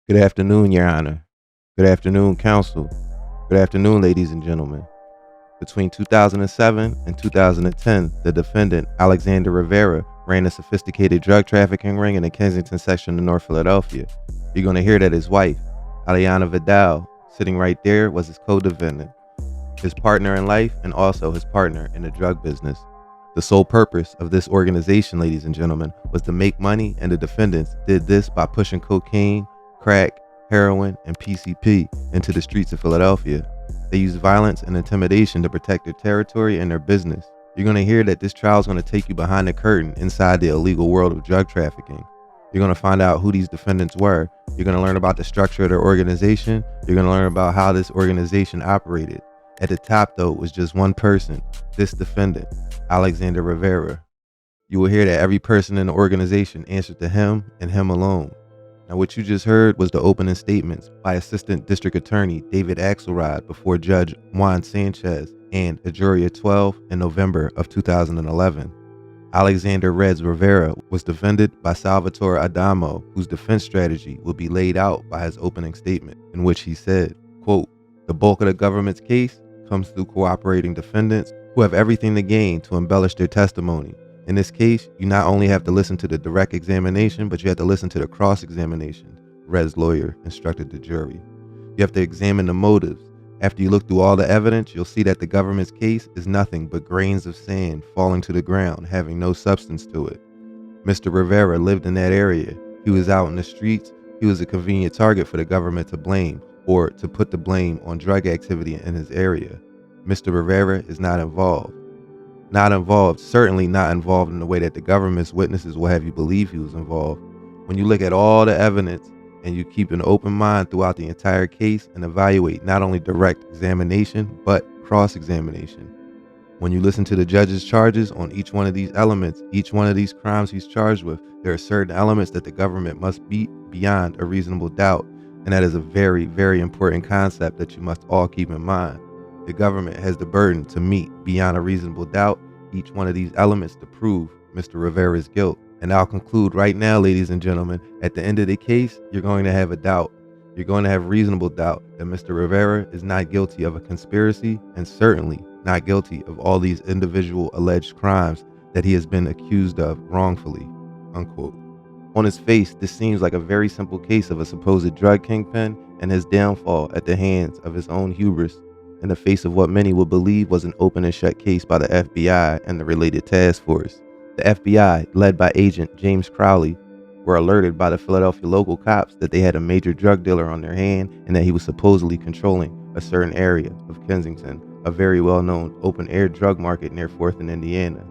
Good afternoon, Your Honor. Good afternoon, Counsel. Good afternoon, ladies and gentlemen. Between 2007 and 2010, the defendant, Alexander Rivera, ran a sophisticated drug trafficking ring in the Kensington section of North Philadelphia. You're going to hear that his wife, Aliana Vidal, sitting right there, was his co-defendant, his partner in life, and also his partner in the drug business. The sole purpose of this organization, ladies and gentlemen, was to make money, and the defendants did this by pushing cocaine, crack, heroin, and PCP into the streets of Philadelphia. They used violence and intimidation to protect their territory and their business. You're going to hear that this trial is going to take you behind the curtain inside the illegal world of drug trafficking. You're going to find out who these defendants were. You're going to learn about the structure of their organization. You're going to learn about how this organization operated. At the top, though, was just one person, this defendant, Alexander Rivera. You will hear that every person in the organization answered to him and him alone. Now, what you just heard was the opening statements by Assistant District Attorney David Axelrod before Judge Juan Sanchez and a jury of 12 in November of 2011. Alexander Reds Rivera was defended by Salvatore Adamo, whose defense strategy will be laid out by his opening statement, in which he said, quote, "The bulk of the government's case comes through cooperating defendants who have everything to gain to embellish their testimony. In this case, you not only have to listen to the direct examination, but you have to listen to the cross-examination," Red's lawyer instructed the jury. "You have to examine the motives. After you look through all the evidence, you'll see that the government's case is nothing but grains of sand falling to the ground, having no substance to it. Mr. Rivera lived in that area. He was out in the streets. He was a convenient target for the government to blame, or to put the blame on drug activity in his area. Mr. Rivera is not involved. Not involved, certainly not involved in the way that the government's witnesses will have you believe he was involved. When you look at all the evidence and you keep an open mind throughout the entire case and evaluate not only direct examination, but cross-examination. When you listen to the judge's charges on each one of these elements, each one of these crimes he's charged with, there are certain elements that the government must beat beyond a reasonable doubt. And that is a very, very important concept that you must all keep in mind. The government has the burden to meet beyond a reasonable doubt each one of these elements to prove Mr. Rivera's guilt. And I'll conclude right now, ladies and gentlemen, at the end of the case, you're going to have a doubt. You're going to have reasonable doubt that Mr. Rivera is not guilty of a conspiracy and certainly not guilty of all these individual alleged crimes that he has been accused of wrongfully," unquote. On his face, this seems like a very simple case of a supposed drug kingpin and his downfall at the hands of his own hubris, in the face of what many would believe was an open and shut case by the FBI and the related task force. The FBI, led by Agent James Crowley, were alerted by the Philadelphia local cops that they had a major drug dealer on their hand and that he was supposedly controlling a certain area of Kensington, a very well-known open-air drug market near 4th and Indiana.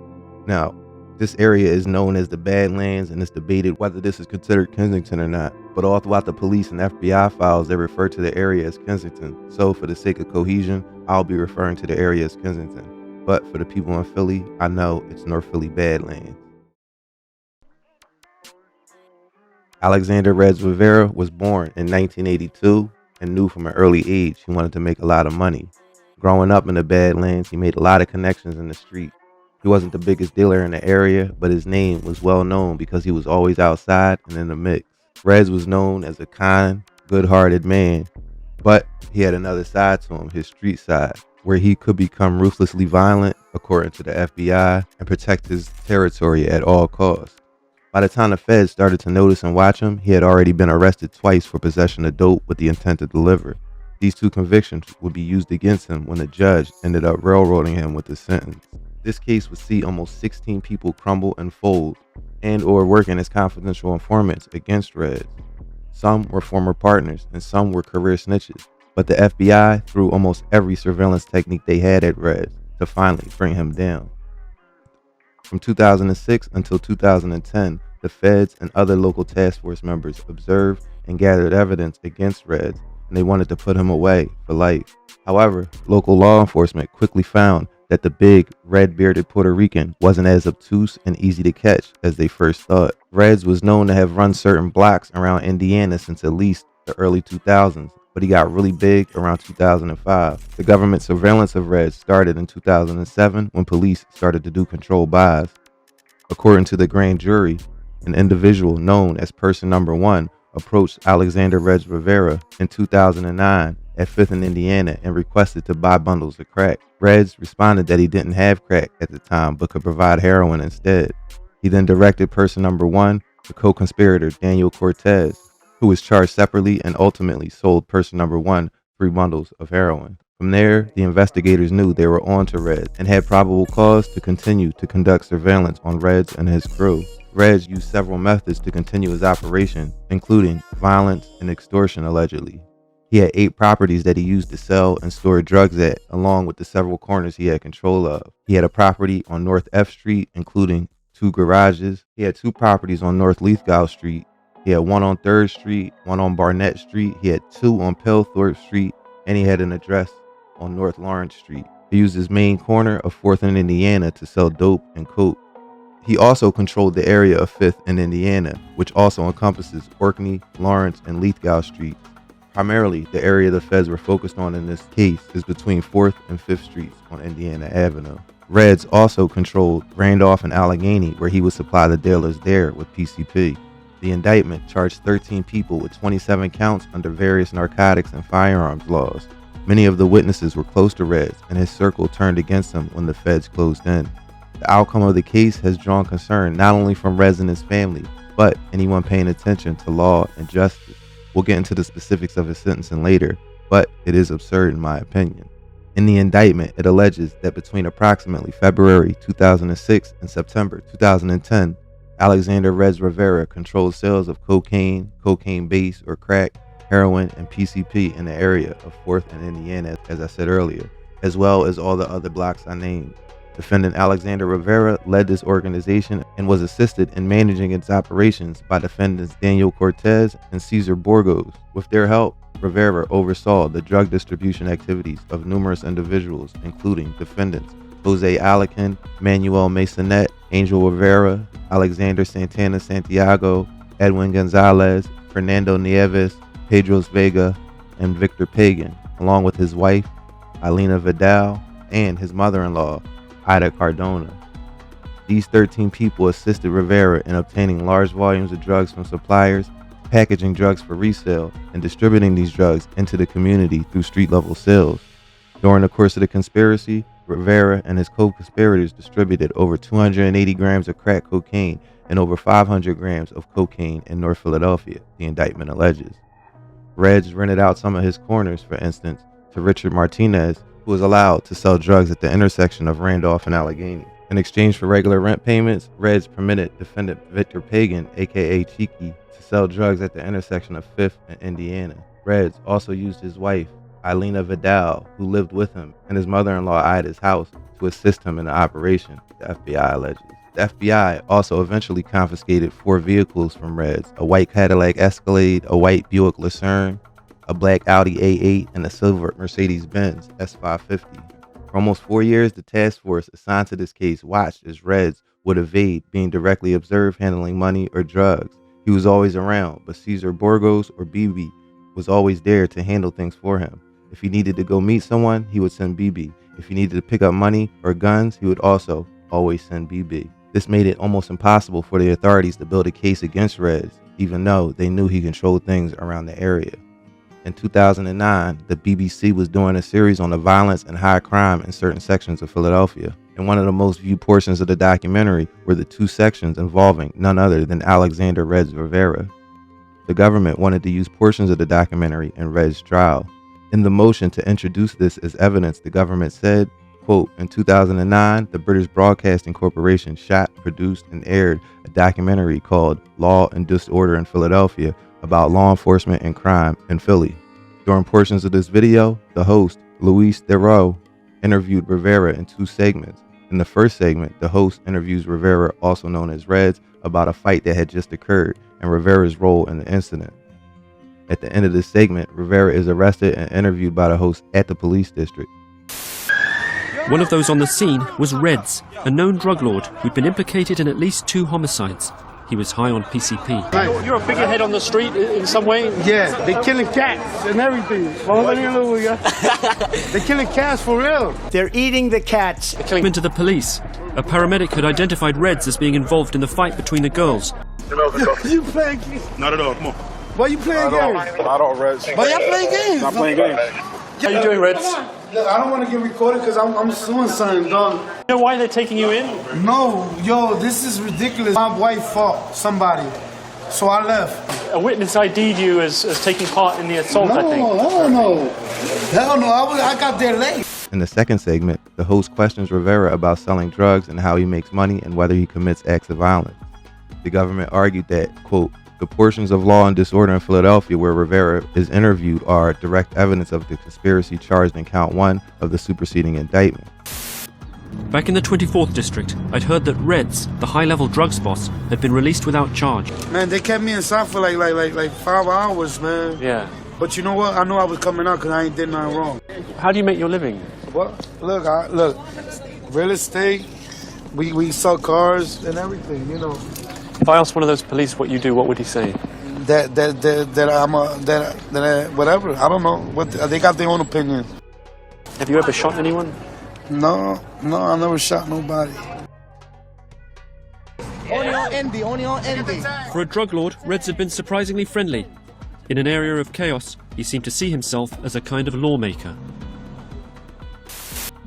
Now, this area is known as the Badlands, and it's debated whether this is considered Kensington or not. But all throughout the police and FBI files, they refer to the area as Kensington. So for the sake of cohesion, I'll be referring to the area as Kensington. But for the people in Philly, I know it's North Philly Badlands. Alexander Reds Rivera was born in 1982 and knew from an early age he wanted to make a lot of money. Growing up in the Badlands, he made a lot of connections in the street. He wasn't the biggest dealer in the area, but his name was well known because he was always outside and in the mix. Reds was known as a kind, good-hearted man, but he had another side to him, his street side, where he could become ruthlessly violent, according to the FBI, and protect his territory at all costs. By the time the feds started to notice and watch him, he had already been arrested twice for possession of dope with the intent to deliver. These two convictions would be used against him when the judge ended up railroading him with the sentence. This case would see almost 16 people crumble and fold and or working as confidential informants against Reds. Some were former partners and some were career snitches, but the FBI threw almost every surveillance technique they had at Reds to finally bring him down. From 2006 until 2010, the feds and other local task force members observed and gathered evidence against Reds, and they wanted to put him away for life. However, local law enforcement quickly found that the big, red-bearded Puerto Rican wasn't as obtuse and easy to catch as they first thought. Reds was known to have run certain blocks around Indiana since at least the early 2000s, but he got really big around 2005. The government surveillance of Reds started in 2007 when police started to do controlled buys. According to the grand jury, an individual known as person number one approached Alexander Rivera in 2009 at 5th and Indiana and requested to buy bundles of crack. Reds responded that he didn't have crack at the time but could provide heroin instead. He then directed person number 1, the co-conspirator Daniel Cortez, who was charged separately and ultimately sold person number 1 3 bundles of heroin. From there, the investigators knew they were on to Reds and had probable cause to continue to conduct surveillance on Reds and his crew. Reds used several methods to continue his operation, including violence and extortion allegedly. He had 8 properties that he used to sell and store drugs at, along with the several corners he had control of. He had a property on North F Street, including 2 garages. He had 2 properties on North Lithgow Street. He had 1 on 3rd Street, 1 on Barnett Street. He had 2 on Pelthorpe Street, and he had an address on North Lawrence Street. He used his main corner of 4th and Indiana to sell dope and coke. He also controlled the area of 5th and Indiana, which also encompasses Orkney, Lawrence, and Lithgow Streets. Primarily, the area the feds were focused on in this case is between 4th and 5th Streets on Indiana Avenue. Reds also controlled Randolph and Allegheny, where he would supply the dealers there with PCP. The indictment charged 13 people with 27 counts under various narcotics and firearms laws. Many of the witnesses were close to Reds, and his circle turned against him when the feds closed in. The outcome of the case has drawn concern not only from Reds and his family, but anyone paying attention to law and justice. We'll get into the specifics of his sentencing later, but it is absurd in my opinion. In the indictment, it alleges that between approximately February 2006 and September 2010, Alexander Reds Rivera controlled sales of cocaine, cocaine base or crack, heroin, and PCP in the area of 4th and Indiana, as I said earlier, as well as all the other blocks I named. Defendant Alexander Rivera led this organization and was assisted in managing its operations by defendants Daniel Cortez and Cesar Burgos. With their help, Rivera oversaw the drug distribution activities of numerous individuals, including defendants Jose Alekin, Manuel Masonet, Angel Rivera, Alexander Santana Santiago, Edwin Gonzalez, Fernando Nieves, Pedros Vega, and Victor Pagan, along with his wife, Ailina Vidal, and his mother-in-law, Ida Cardona. These 13 people assisted Rivera in obtaining large volumes of drugs from suppliers, packaging drugs for resale, and distributing these drugs into the community through street-level sales. During the course of the conspiracy, Rivera and his co-conspirators distributed over 280 grams of crack cocaine and over 500 grams of cocaine in North Philadelphia, the indictment alleges. Reds rented out some of his corners, for instance, to Richard Martinez, who was allowed to sell drugs at the intersection of Randolph and Allegheny. In exchange for regular rent payments, Reds permitted defendant Victor Pagan, aka Cheeky, to sell drugs at the intersection of 5th and Indiana. Reds also used his wife, Ailina Vidal, who lived with him, and his mother-in-law Ida's house to assist him in the operation, the FBI alleges. The FBI also eventually confiscated 4 vehicles from Reds: a white Cadillac Escalade, a white Buick Lucerne, a black Audi A8, and a silver Mercedes-Benz S550. For almost 4 years, the task force assigned to this case watched as Reds would evade being directly observed handling money or drugs. He was always around, but Cesar Burgos or BB was always there to handle things for him. If he needed to go meet someone, he would send BB. If he needed to pick up money or guns, he would also always send BB. This made it almost impossible for the authorities to build a case against Reds, even though they knew he controlled things around the area. In 2009, the BBC was doing a series on the violence and high crime in certain sections of Philadelphia. And one of the most viewed portions of the documentary were the 2 sections involving none other than Alexander Reds Rivera. The government wanted to use portions of the documentary in Reds' trial. In the motion to introduce this as evidence, the government said, quote, in 2009, the British Broadcasting Corporation shot, produced, and aired a documentary called Law and Disorder in Philadelphia about law enforcement and crime in Philly. During portions of this video, the host, Luis Theroux, interviewed Rivera in 2 segments. In the first segment, the host interviews Rivera, also known as Reds, about a fight that had just occurred and Rivera's role in the incident. At the end of this segment, Rivera is arrested and interviewed by the host at the police district. One of those on the scene was Reds, a known drug lord who'd been implicated in at least 2 homicides. He was high on PCP. Right. You're a figurehead on the street in some way? Yeah, they're killing cats and everything. They're killing cats for real. They're eating the cats. Into the police. A paramedic had identified Reds as being involved in the fight between the girls. You playing? Not at all, come on. Why you playing games? I don't Reds. Why y'all playing games? Not playing games. How you doing, Reds? Look, I don't want to get recorded because I'm suing something, dog. You know why they're taking you in? No, yo, this is ridiculous. My wife fought somebody, so I left. A witness ID'd you as taking part in the assault, I think. Hell no. Hell no, I got there late. In the second segment, the host questions Rivera about selling drugs and how he makes money and whether he commits acts of violence. The government argued that, quote, the portions of law and disorder in Philadelphia where Rivera is interviewed are direct evidence of the conspiracy charged in count 1 of the superseding indictment. Back in the 24th district, I'd heard that Reds, the high-level drugs boss, had been released without charge. Man, they kept me inside for like 5 hours, man. Yeah. But you know what? I know I was coming out because I ain't did nothing wrong. How do you make your living? What? Look, real estate. We sell cars and everything, you know. If I asked one of those police what you do, what would he say? Whatever. I don't know. What they got their own opinion. Have you ever shot anyone? No, I never shot nobody. Only on envy. For a drug lord, Reds had been surprisingly friendly. In an area of chaos, he seemed to see himself as a kind of lawmaker.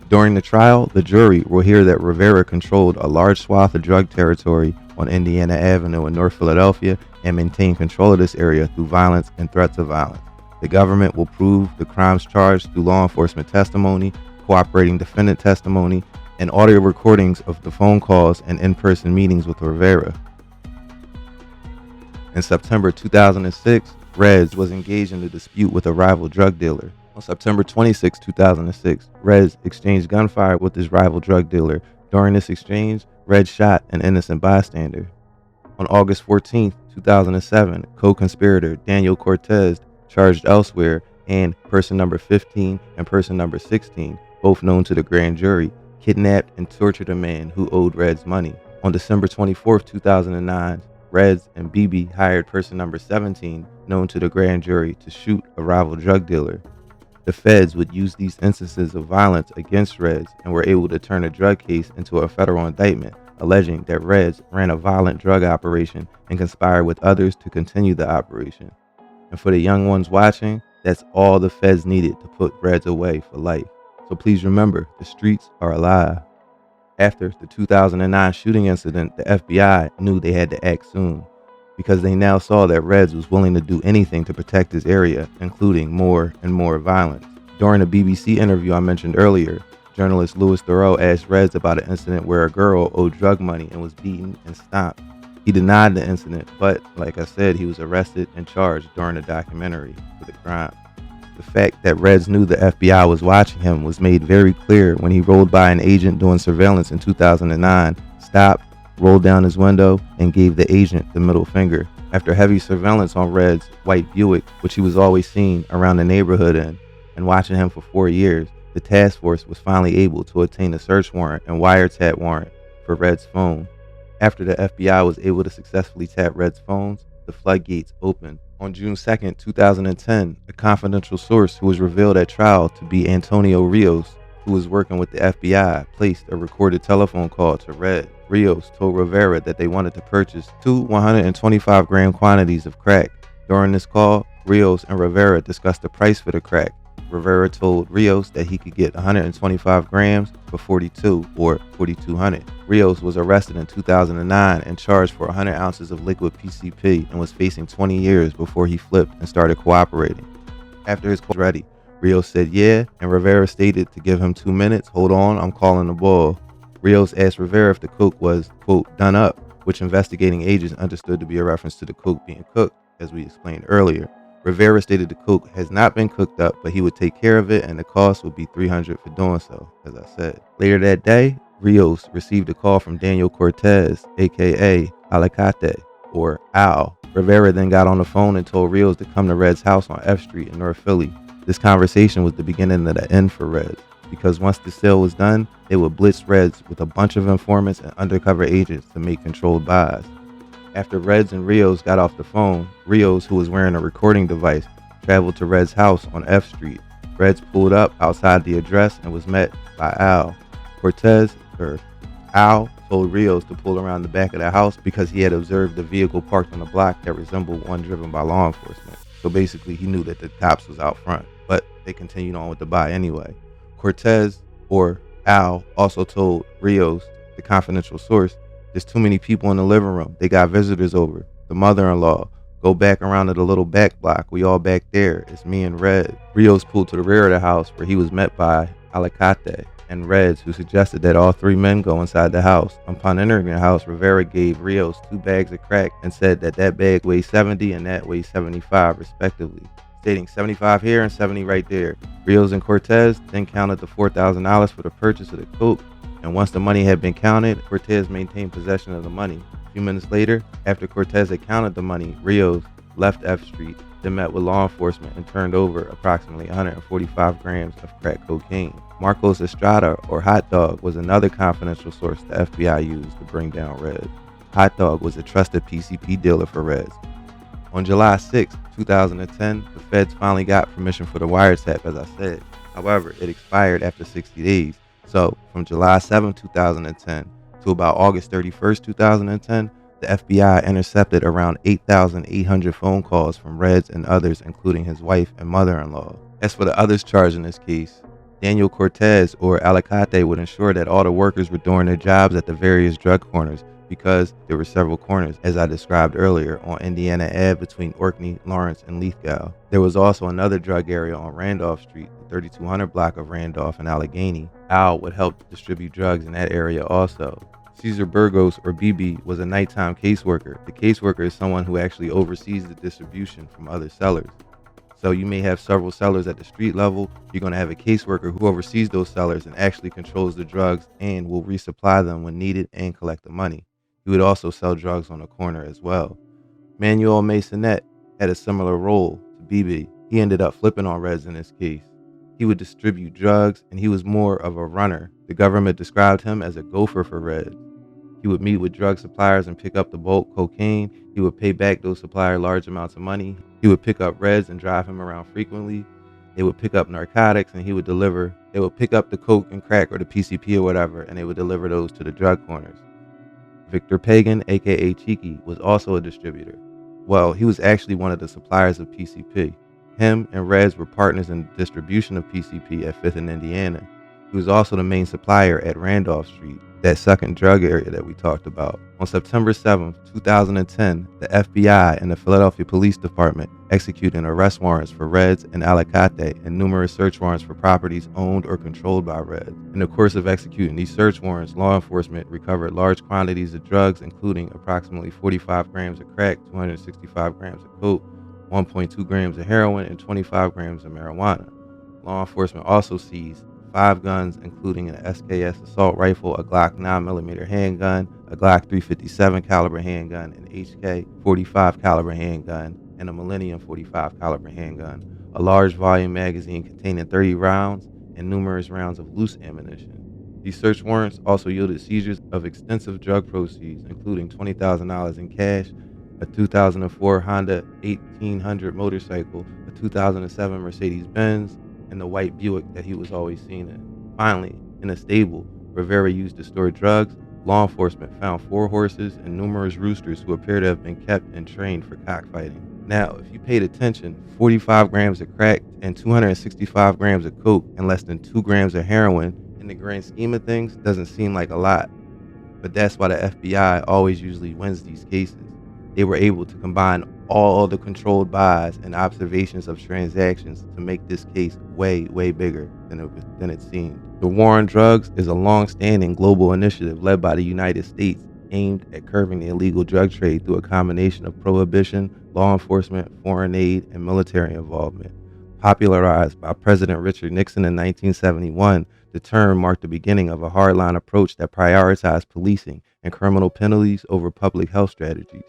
During the trial, the jury will hear that Rivera controlled a large swath of drug territory on Indiana Avenue in North Philadelphia and maintained control of this area through violence and threats of violence. The government will prove the crimes charged through law enforcement testimony, cooperating defendant testimony, and audio recordings of the phone calls and in-person meetings with Rivera. In September 2006, Reds was engaged in a dispute with a rival drug dealer. On September 26, 2006, Reds exchanged gunfire with his rival drug dealer. During this exchange, Reds shot an innocent bystander. On August 14, 2007, co-conspirator Daniel Cortez, charged elsewhere, and person number 15 and person number 16, both known to the grand jury, kidnapped and tortured a man who owed Reds money. On December 24, 2009, Reds and BB hired person number 17, known to the grand jury, to shoot a rival drug dealer. The feds would use these instances of violence against Reds and were able to turn a drug case into a federal indictment, alleging that Reds ran a violent drug operation and conspired with others to continue the operation. And for the young ones watching, that's all the feds needed to put Reds away for life. So please remember, the streets are alive. After the 2009 shooting incident, the FBI knew they had to act soon, because they now saw that Reds was willing to do anything to protect his area, including more and more violence. During a BBC interview I mentioned earlier, journalist Louis Theroux asked Reds about an incident where a girl owed drug money and was beaten and stomped. He denied the incident, but like I said, he was arrested and charged during the documentary for the crime. The fact that Reds knew the FBI was watching him was made very clear when he rolled by an agent doing surveillance in 2009, stopped, rolled down his window, and gave the agent the middle finger. After heavy surveillance on Red's white Buick, which he was always seen around the neighborhood in, and watching him for 4 years, the task force was finally able to obtain a search warrant and wiretap warrant for Red's phone. After the FBI was able to successfully tap Red's phones, the floodgates opened. On June 2nd, 2010, a confidential source who was revealed at trial to be Antonio Rios, who was working with the FBI, placed a recorded telephone call to Red. Rios told Rivera that they wanted to purchase 2 125-gram quantities of crack. During this call, Rios and Rivera discussed the price for the crack. Rivera told Rios that he could get 125 grams for $42 or $4,200. Rios was arrested in 2009 and charged for 100 ounces of liquid PCP and was facing 20 years before he flipped and started cooperating. After his call was ready, Rios said yeah, and Rivera stated to give him 2 minutes. Hold on, I'm calling the ball. Rios asked Rivera if the coke was, quote, done up, which investigating agents understood to be a reference to the coke being cooked, as we explained earlier. Rivera stated the coke has not been cooked up, but he would take care of it and the cost would be $300 for doing so, as I said. Later that day, Rios received a call from Daniel Cortez, aka Alicate, or Al. Rivera then got on the phone and told Rios to come to Red's house on F Street in North Philly. This conversation was the beginning of the end for Reds, because once the sale was done, they would blitz Reds with a bunch of informants and undercover agents to make controlled buys. After Reds and Rios got off the phone, Rios, who was wearing a recording device, traveled to Red's house on F Street. Reds pulled up outside the address and was met by Al. Al told Rios to pull around the back of the house because he had observed the vehicle parked on the block that resembled one driven by law enforcement. So basically, he knew that the cops was out front, but they continued on with the buy anyway. Cortez, or Al, also told Rios, the confidential source, "There's too many people in the living room. They got visitors over. The mother-in-law. Go back around to the little back block. We all back there. It's me and Red." Rios pulled to the rear of the house where he was met by Alicate and Reds, who suggested that all three men go inside the house. Upon entering the house, Rivera gave Rios 2 bags of crack and said that that bag weighs 70 and that weighs 75 respectively, stating 75 here and 70 right there. Rios and Cortez then counted the $4,000 for the purchase of the coke, and once the money had been counted, Cortez maintained possession of the money. A few minutes later, after Cortez had counted the money, Rios left F Street, then met with law enforcement and turned over approximately 145 grams of crack cocaine. Marcos Estrada, or Hot Dog, was another confidential source the FBI used to bring down Reds. Hot Dog was a trusted PCP dealer for Reds. On July 6, 2010, the feds finally got permission for the wiretap, as I said. However, it expired after 60 days. So, from July 7, 2010 to about August 31st, 2010, the FBI intercepted around 8,800 phone calls from Reds and others, including his wife and mother-in-law. As for the others charged in this case, Daniel Cortez, or Alicate, would ensure that all the workers were doing their jobs at the various drug corners, because there were several corners, as I described earlier, on Indiana Ave between Orkney, Lawrence, and Lithgow. There was also another drug area on Randolph Street, the 3200 block of Randolph and Allegheny. Al would help distribute drugs in that area also. Cesar Burgos, or BB, was a nighttime caseworker. The caseworker is someone who actually oversees the distribution from other sellers. So you may have several sellers at the street level. You're going to have a caseworker who oversees those sellers and actually controls the drugs and will resupply them when needed and collect the money. He would also sell drugs on the corner as well. Manuel Masonette had a similar role to BB. He ended up flipping on Reds in this case. He would distribute drugs, and he was more of a runner. The government described him as a gopher for Reds. He would meet with drug suppliers and pick up the bulk cocaine. He would pay back those suppliers large amounts of money. He would pick up Reds and drive him around frequently. They would pick up narcotics, and he would deliver. They would pick up the coke and crack or the PCP or whatever, and they would deliver those to the drug corners. Victor Pagan, aka Cheeky, was also a distributor. Well, he was actually one of the suppliers of PCP. Him and Reds were partners in the distribution of PCP at 5th and Indiana. He was also the main supplier at Randolph Street, that second drug area that we talked about. On September 7, 2010, the FBI and the Philadelphia Police Department executed arrest warrants for Reds and Alicate and numerous search warrants for properties owned or controlled by Reds. In the course of executing these search warrants, law enforcement recovered large quantities of drugs, including approximately 45 grams of crack, 265 grams of coke, 1.2 grams of heroin, and 25 grams of marijuana. Law enforcement also seized 5 guns, including an SKS assault rifle, a Glock 9mm handgun, a Glock 357 caliber handgun, an HK 45 caliber handgun, and a Millennium 45 caliber handgun, a large volume magazine containing 30 rounds, and numerous rounds of loose ammunition. These search warrants also yielded seizures of extensive drug proceeds, including $20,000 in cash, a 2004 Honda 1800 motorcycle, a 2007 Mercedes-Benz, and the white Buick that he was always seen in. Finally, in a stable Rivera used to store drugs, law enforcement found 4 horses and numerous roosters who appear to have been kept and trained for cockfighting. Now, if you paid attention, 45 grams of crack and 265 grams of coke and less than 2 grams of heroin, in the grand scheme of things, doesn't seem like a lot. But that's why the FBI always usually wins these cases. They were able to combine all the controlled buys and observations of transactions to make this case way bigger than it seemed. The War on Drugs is a long-standing global initiative led by the United States aimed at curbing the illegal drug trade through a combination of prohibition, law enforcement, foreign aid, and military involvement. Popularized by President Richard Nixon in 1971, the term marked the beginning of a hardline approach that prioritized policing and criminal penalties over public health strategies.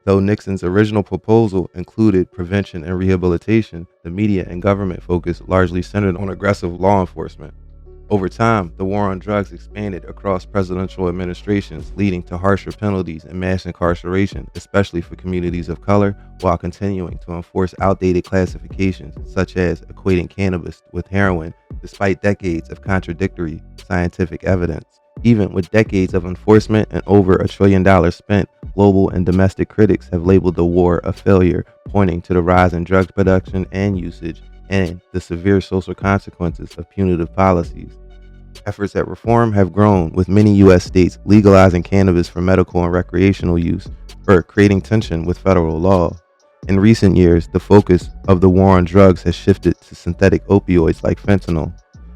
Though Nixon's original proposal included prevention and rehabilitation, the media and government focus largely centered on aggressive law enforcement. Over time, the war on drugs expanded across presidential administrations, leading to harsher penalties and mass incarceration, especially for communities of color, while continuing to enforce outdated classifications, such as equating cannabis with heroin, despite decades of contradictory scientific evidence. Even with decades of enforcement and over $1 trillion spent, global and domestic critics have labeled the war a failure, pointing to the rise in drug production and usage and the severe social consequences of punitive policies. Efforts at reform have grown, with many U.S. states legalizing cannabis for medical and recreational use, or creating tension with federal law. In recent years, the focus of the war on drugs has shifted to synthetic opioids like fentanyl.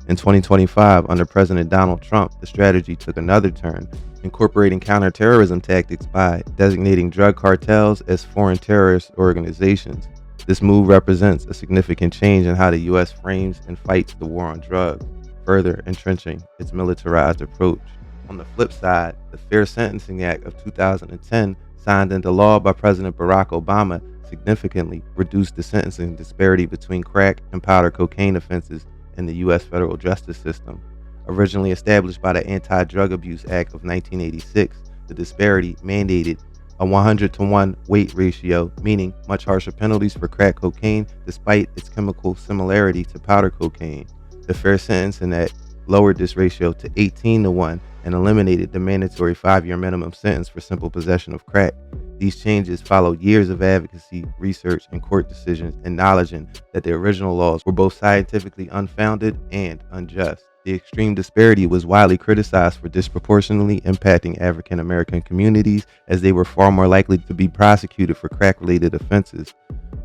In 2025, under President Donald Trump, the strategy took another turn, incorporating counterterrorism tactics by designating drug cartels as foreign terrorist organizations. This move represents a significant change in how the U.S. frames and fights the war on drugs, further entrenching its militarized approach. On the flip side, the Fair Sentencing Act of 2010, signed into law by President Barack Obama, significantly reduced the sentencing disparity between crack and powder cocaine offenses in the U.S. federal justice system. Originally established by the Anti-Drug Abuse Act of 1986, the disparity mandated a 100-to-1 weight ratio, meaning much harsher penalties for crack cocaine despite its chemical similarity to powder cocaine. The Fair Sentencing Act lowered this ratio to 18-to-1 and eliminated the mandatory 5-year minimum sentence for simple possession of crack. These changes followed years of advocacy, research, and court decisions, acknowledging that the original laws were both scientifically unfounded and unjust. The extreme disparity was widely criticized for disproportionately impacting African American communities, as they were far more likely to be prosecuted for crack-related offenses.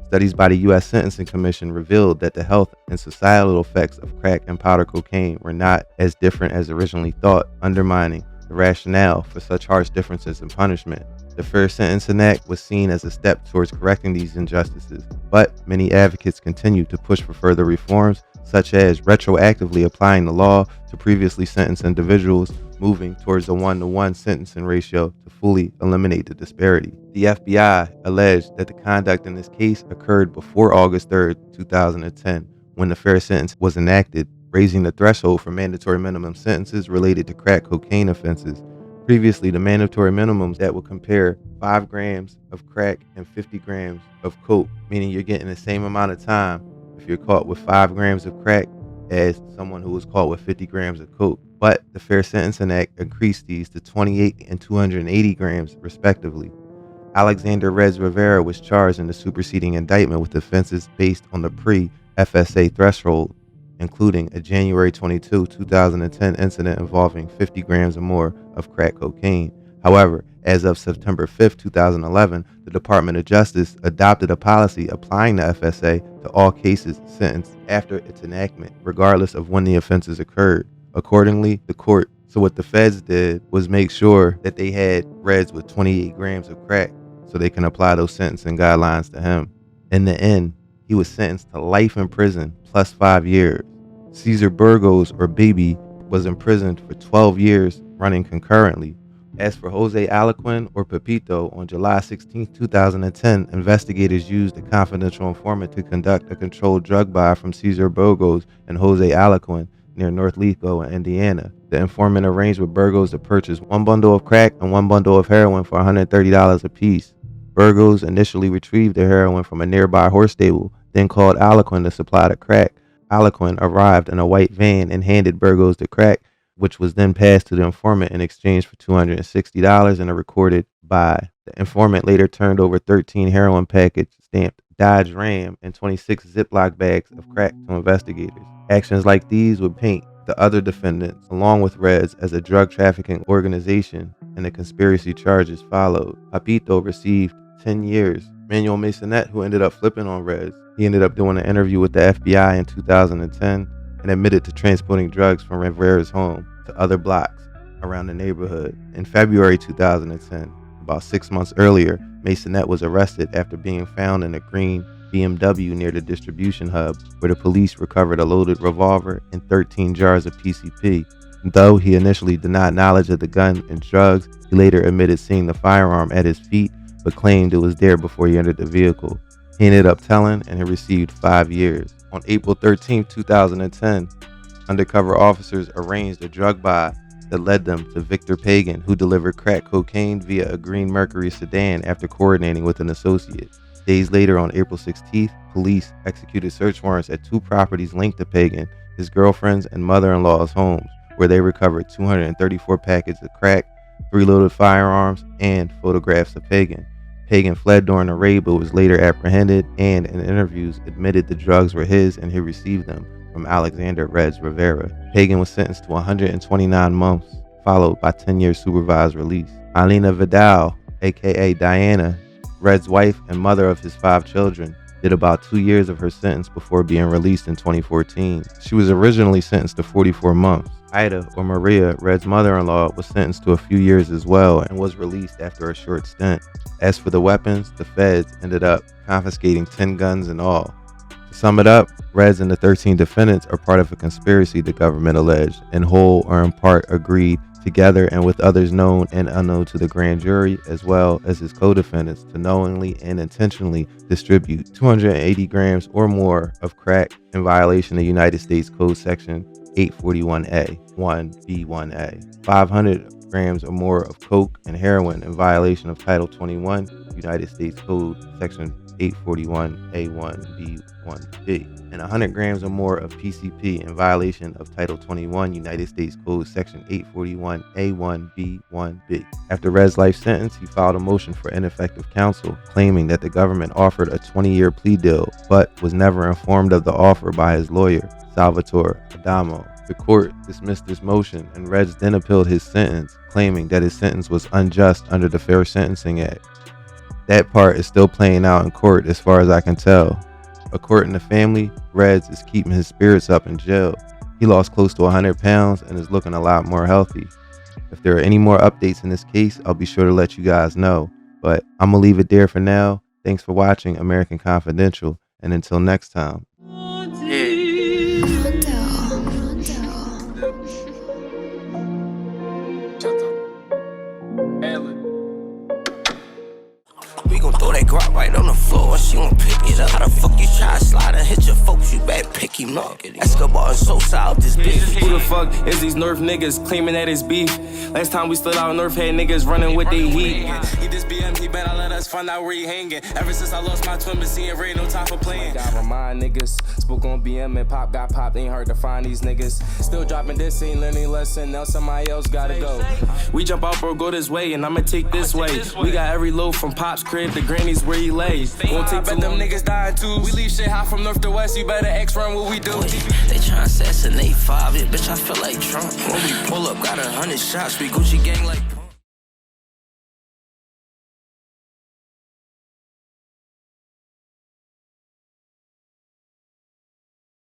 Studies by the U.S. Sentencing Commission revealed that the health and societal effects of crack and powder cocaine were not as different as originally thought, undermining the rationale for such harsh differences in punishment. The Fair Sentencing Act was seen as a step towards correcting these injustices, but many advocates continue to push for further reforms, such as retroactively applying the law to previously sentenced individuals, moving towards a 1-to-1 sentencing ratio to fully eliminate the disparity. The FBI alleged that the conduct in this case occurred before August 3, 2010, when the fair sentence was enacted, raising the threshold for mandatory minimum sentences related to crack cocaine offenses. Previously, the mandatory minimums that would compare 5 grams of crack and 50 grams of coke, meaning you're getting the same amount of time if you're caught with 5 grams of crack as someone who was caught with 50 grams of coke. But the Fair Sentencing Act increased these to 28 and 280 grams, respectively. Alexander Rivera was charged in the superseding indictment with offenses based on the pre-FSA threshold, including a January 22, 2010 incident involving 50 grams or more of crack cocaine. However, as of September 5, 2011, the Department of Justice adopted a policy applying the FSA to all cases sentenced after its enactment, regardless of when the offenses occurred. Accordingly, what the feds did was make sure that they had Reds with 28 grams of crack so they can apply those sentencing guidelines to him. In the end, he was sentenced to life in prison plus 5 years. Cesar Burgos, or Baby, was imprisoned for 12 years running concurrently. As for Jose Aliquin, or Pepito, on July 16, 2010, investigators used a confidential informant to conduct a controlled drug buy from Cesar Burgos and Jose Aliquin near North Lithgow in Indiana. The informant arranged with Burgos to purchase 1 bundle of crack and 1 bundle of heroin for $130 apiece. Burgos initially retrieved the heroin from a nearby horse stable, then called Aliquin to supply the crack. Aliquin arrived in a white van and handed Burgos the crack, which was then passed to the informant in exchange for $260 and a recorded buy. The informant later turned over 13 heroin packets stamped Dodge Ram and 26 Ziploc bags of crack to investigators. Actions like these would paint the other defendants, along with Reds, as a drug trafficking organization, and the conspiracy charges followed. Papito received 10 years. Manuel Masonette, who ended up flipping on Reds, he ended up doing an interview with the FBI in 2010 and admitted to transporting drugs from Rivera's home to other blocks around the neighborhood. In February 2010, about 6 months earlier, Masonette was arrested after being found in a green BMW near the distribution hub, where the police recovered a loaded revolver and 13 jars of PCP. Though he initially denied knowledge of the gun and drugs, he later admitted seeing the firearm at his feet, but claimed it was there before he entered the vehicle. He ended up telling, and he received 5 years. On April 13, 2010, undercover officers arranged a drug buy that led them to Victor Pagan, who delivered crack cocaine via a green Mercury sedan after coordinating with an associate. Days later, on April 16th, police executed search warrants at 2 properties linked to Pagan, his girlfriend's and mother-in-law's homes, where they recovered 234 packets of crack, 3 loaded firearms, and photographs of Pagan. Pagan fled during the raid but was later apprehended and, in interviews, admitted the drugs were his and he received them from Alexander Reds Rivera. Pagan was sentenced to 129 months, followed by 10 years supervised release. Alina Vidal, aka Diana, Red's wife and mother of his 5 children, did about 2 years of her sentence before being released in 2014. She was originally sentenced to 44 months. Ida, or Maria, Red's mother-in-law, was sentenced to a few years as well and was released after a short stint. As for the weapons, the feds ended up confiscating 10 guns in all. To sum it up, Reds and the 13 defendants are part of a conspiracy the government alleged, in whole or in part agreed together and with others known and unknown to the grand jury, as well as his co-defendants, to knowingly and intentionally distribute 280 grams or more of crack in violation of United States Code Section 841A, 1B1A, 500 grams or more of coke and heroin in violation of Title 21, United States Code Section 841A1B1B, and 100 grams or more of PCP in violation of Title 21, United States Code Section 841A1B1B. After Red's life sentence, he filed a motion for ineffective counsel, claiming that the government offered a 20-year plea deal, but was never informed of the offer by his lawyer, Salvatore Adamo. The court dismissed this motion, and Reds then appealed his sentence, claiming that his sentence was unjust under the Fair Sentencing Act. That part is still playing out in court as far as I can tell. According to family, Reds is keeping his spirits up in jail. He lost close to 100 pounds and is looking a lot more healthy. If there are any more updates in this case, I'll be sure to let you guys know. But I'm going to leave it there for now. Thanks for watching American Confidential, and until next time. We gon' throw that Glock right on the floor and she gon' pick it up. How the fuck you try to slide and hit your folks? You better pick him up. Escobar and Sosa out this bitch. Who the fuck is these Nerf niggas claiming that it's beef? Last time we stood out, Nerf had niggas running with they heat. He just BM, he better let us find out where he hanging. Ever since I lost my twin, been seeing Ray, no time for playing. Got remind niggas, spoke on BM and Pop got popped, ain't hard to find these niggas. Still dropping this, ain't learning lesson, now somebody else gotta go. We jump out, bro, go this way, and I'ma take this way. We got every loaf from Pop's crib to Granny's where he lays. Won't take bet them niggas dying too. We leave shit hot from north to west, you better X run what we do. They tryna assassinate 5, yeah, bitch, I feel like Trump. When we pull up, got 100 shots, we Gucci gang like